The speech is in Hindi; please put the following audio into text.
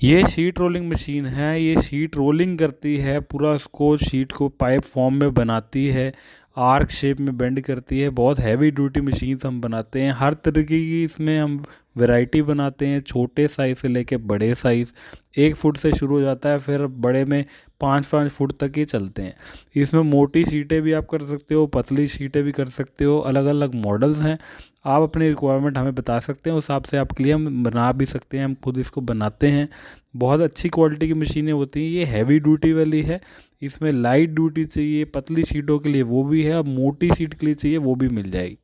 ये शीट रोलिंग मशीन है। ये शीट रोलिंग करती है, पूरा उसको शीट को पाइप फॉर्म में बनाती है, आर्क शेप में बेंड करती है। बहुत हैवी ड्यूटी मशीन हम बनाते हैं, हर तरीके की इसमें हम वैरायटी बनाते हैं, छोटे साइज़ से लेके बड़े साइज़। 1 फुट से शुरू हो जाता है, फिर बड़े में 5-5 फुट तक ही चलते हैं। इसमें मोटी शीटें भी आप कर सकते हो, पतली शीटें भी कर सकते हो, अलग अलग मॉडल्स हैं। आप अपनी रिक्वायरमेंट हमें बता सकते हैं, उस हिसाब से आपके लिए हम बना भी सकते हैं, हम खुद इसको बनाते हैं। बहुत अच्छी क्वालिटी की मशीनें होती हैं। ये हैवी ड्यूटी वाली है, इसमें लाइट ड्यूटी चाहिए, पतली शीटों के लिए वो भी है, और मोटी शीट के लिए चाहिए वो भी मिल जाएगी।